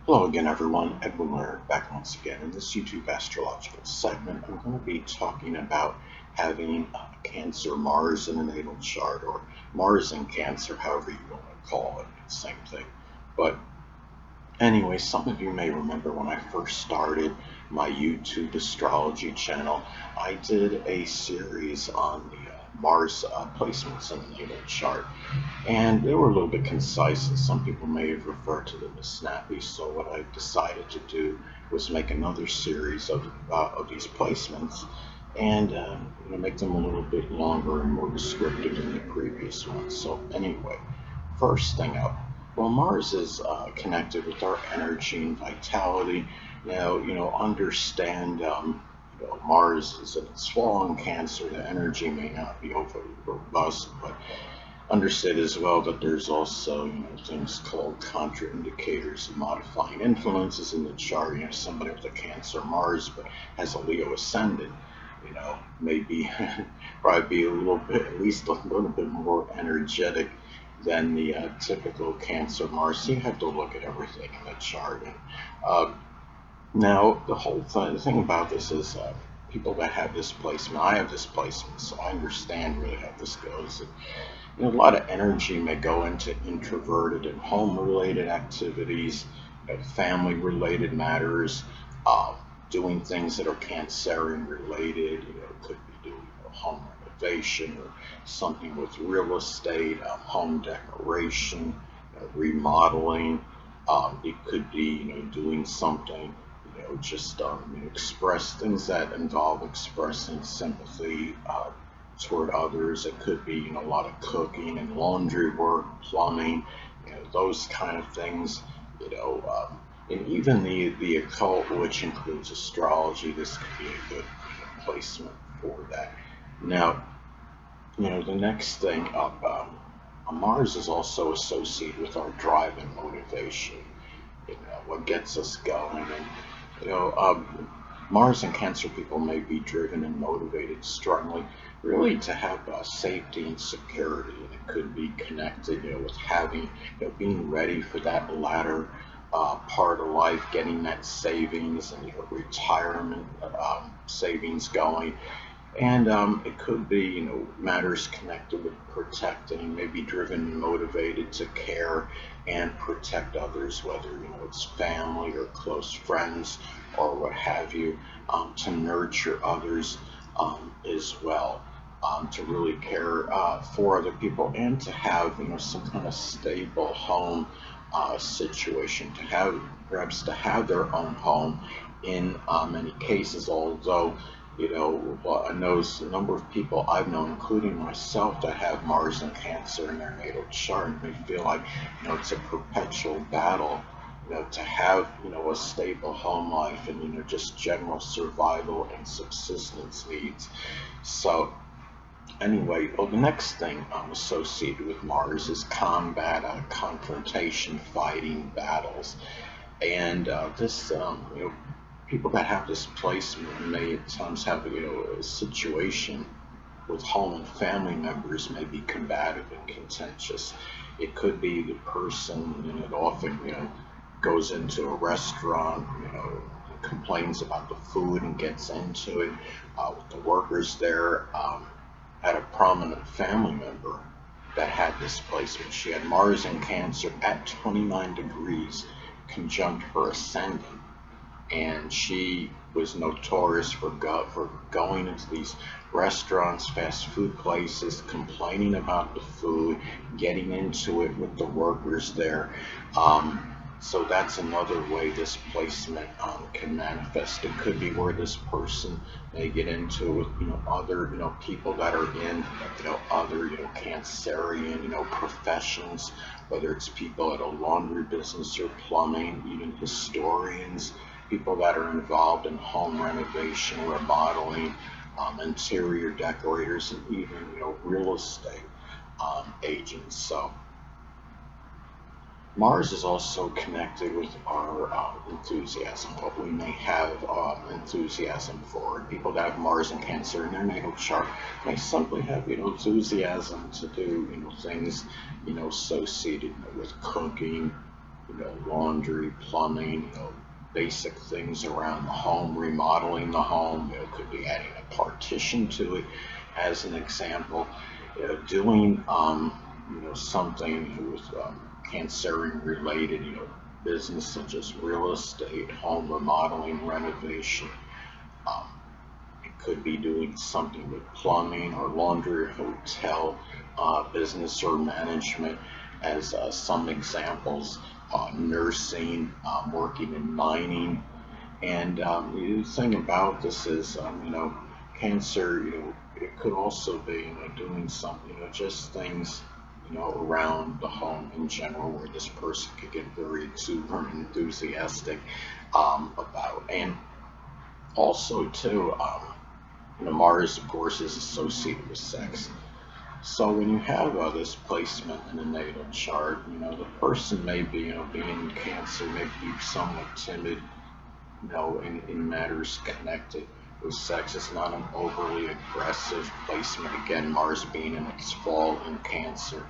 Hello again, everyone. Edwin Learnard back once again. In this YouTube astrological segment, I'm going to be talking about having Cancer Mars in a natal chart, or Mars in Cancer, however you want to call it. It's the same thing. But anyway, some of you may remember when I first started my YouTube astrology channel, I did a series on the Mars placements in the natal chart. And they were a little bit concise, and some people may have referred to them as snappy. So what I decided to do was make another series of these placements, and make them a little bit longer and more descriptive than the previous ones. So anyway, first thing up, well, Mars is connected with our energy and vitality. Now, understand. Mars is in its fall in Cancer. The energy may not be overly robust, but understood as well that there's also things called contraindicators and modifying influences in the chart. Somebody with a Cancer Mars but has a Leo ascendant, maybe probably be a little bit, at least a little bit more energetic than the typical Cancer Mars. So you have to look at everything in the chart. And now the thing about this is people that have this placement, I have this placement, so I understand really how this goes. A lot of energy may go into introverted and home-related activities, family-related matters, doing things that are Cancerian-related. Could be doing home renovation or something with real estate, home decoration, remodeling. It could be, doing something, just express things that involve expressing sympathy toward others. It could be, a lot of cooking and laundry work, plumbing, those kind of things, and even the occult, which includes astrology. This could be a good placement for that. Now, the next thing up, Mars is also associated with our drive and motivation, what gets us going. And, Mars and Cancer people may be driven and motivated strongly, really to have safety and security. And it could be connected, with having, being ready for that latter part of life, getting that savings and retirement savings going. And it could be, matters connected with protecting, maybe driven and motivated to care and protect others, whether, it's family or close friends or what have you, to nurture others as well, to really care for other people, and to have, some kind of stable home situation, to have, perhaps to have their own home in many cases, although I know a number of people I've known, including myself, that have Mars and Cancer in their natal chart, and they feel like, it's a perpetual battle, to have, a stable home life and, just general survival and subsistence needs. So anyway, well, the next thing associated with Mars is combat, confrontation, fighting, battles. And this, people that have this placement may at times have, a situation with home and family members may be combative and contentious. It could be the person, it often, goes into a restaurant, complains about the food and gets into it with the workers there. Had a prominent family member that had this placement. She had Mars in Cancer at 29 degrees, conjunct her ascendant, and she was notorious for going into these restaurants, fast food places, complaining about the food, getting into it with the workers there. So that's another way this placement can manifest. It could be where this person may get into it with, other, people that are in, other, Cancerian, professions, whether it's people at a laundry business or plumbing, even historians, people that are involved in home renovation, remodeling, interior decorators, and even, real estate agents. So Mars is also connected with our enthusiasm, what we may have enthusiasm for. People that have Mars and Cancer in their natal chart may simply have, enthusiasm to do, things, associated with cooking, laundry, plumbing, basic things around the home, remodeling the home. Could be adding a partition to it, as an example. Doing something with Cancerian related, business such as real estate, home remodeling, renovation. Um, it could be doing something with plumbing or laundry, hotel, business or management, as some examples. Nursing, working in mining, and the thing about this is, Cancer, it could also be, doing some, just things, around the home in general, where this person could get very exuberant and enthusiastic about. And also, too, Mars, of course, is associated with sex. So when you have this placement in a natal chart, the person may be, being Cancer, may be somewhat timid, in matters connected with sex. It's not an overly aggressive placement. Again, Mars being in its fall in Cancer.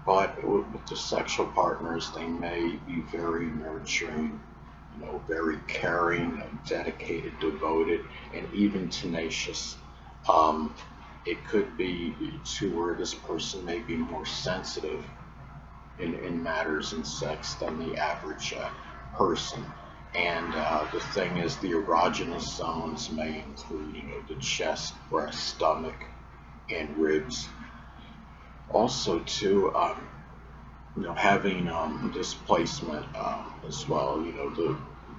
But with the sexual partners, they may be very nurturing, very caring, dedicated, devoted, and even tenacious. Um, it could be to where this person may be more sensitive in matters in sex than the average person. And the thing is, the erogenous zones may include, the chest, breast, stomach, and ribs. Also, too, having displacement as well.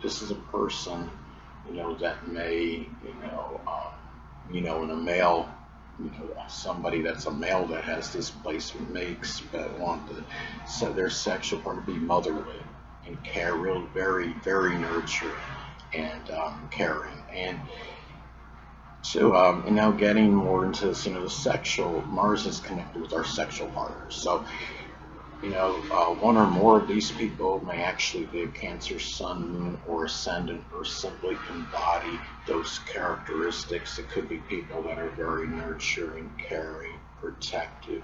This is a person, that may, in a male, somebody that's a male that has displacement may want so their sexual part to be motherly and care, real, very, very nurturing and caring. And now getting more into this, the sexual, Mars is connected with our sexual partners. So, one or more of these people may actually be a Cancer sun, moon, or ascendant, or simply embody those characteristics. It could be people that are very nurturing, caring, protective,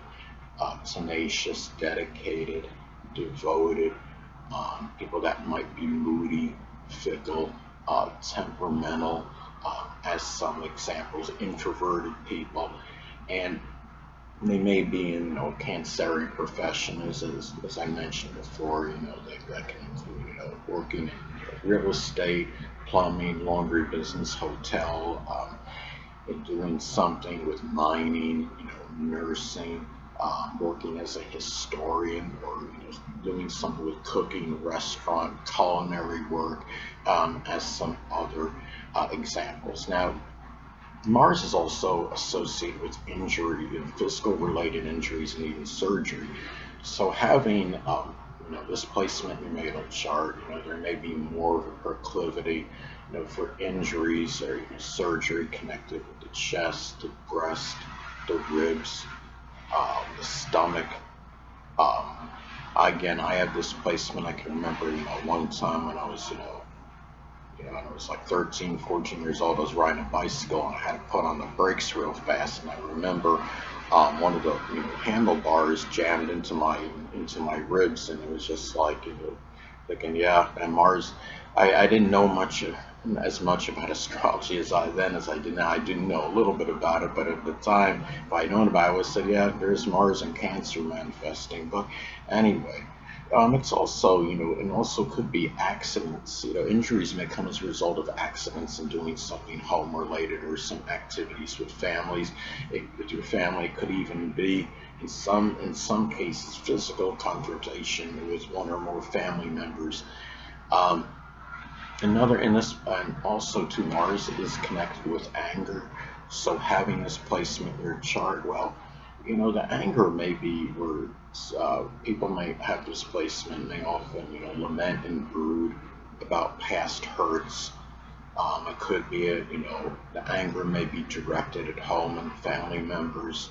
tenacious, dedicated, devoted, people that might be moody, fickle, temperamental, as some examples, introverted people. And they may be in, Cancerian professions, as I mentioned before. That can include, working in real estate, plumbing, laundry business, hotel, and doing something with mining, nursing, working as a historian, or doing something with cooking, restaurant, culinary work, as some other examples. Now, Mars is also associated with injury and physical related injuries and even surgery. So having this placement in your natal chart, there may be more of a proclivity, for injuries or surgery connected with the chest, the breast, the ribs, the stomach. Um, Again, I had this placement. I can remember, one time when I was, and I was like 13, 14 years old. I was riding a bicycle and I had to put on the brakes real fast. And I remember one of the handlebars jammed into my ribs, and it was just like, thinking, yeah. And Mars, I didn't know as much about astrology as I did now. I didn't know a little bit about it, but at the time, if I'd known about it, I would have said, yeah, there's Mars and Cancer manifesting. But anyway. It's also, and also could be accidents. Injuries may come as a result of accidents and doing something home related or some activities with families. With your family, it could even be in some cases physical confrontation with one or more family members. Um, Another in this, and also to Mars is connected with anger. So having this placement in your chart, well, the anger may be where people may have this placement. They often, lament and brood about past hurts. It could be, the anger may be directed at home and family members.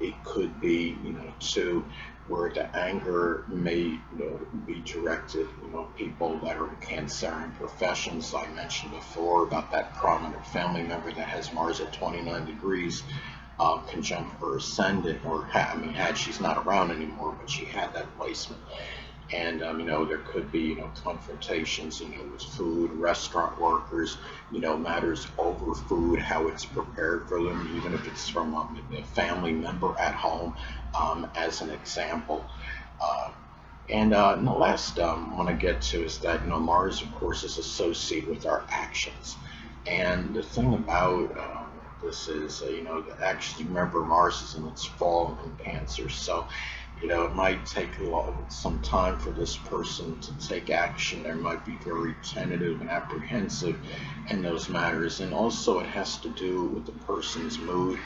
It could be, too, where the anger may, be directed, people that are in Cancerian professions. I mentioned before about that prominent family member that has Mars at 29 degrees, conjunct her ascendant, or had she's not around anymore, but she had that placement. And there could be confrontations with food, restaurant workers, matters over food, how it's prepared for them, even if it's from a family member at home, as an example. uh, and the last I want to get to is that Mars, of course, is associated with our actions. And the thing about this is, the actions. Remember, Mars is in its fall in Cancer, so it might take some time for this person to take action. They might be very tentative and apprehensive in those matters, and also it has to do with the person's mood.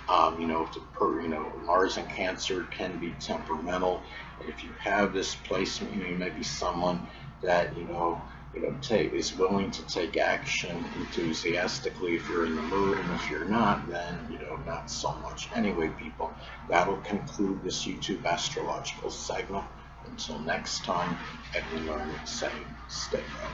If Mars in Cancer can be temperamental. If you have this placement, you may be someone that is willing to take action enthusiastically if you're in the mood, and if you're not, then not so much. Anyway, people, that'll conclude this YouTube astrological segment. Until next time, Edwin Learnard saying, stay well.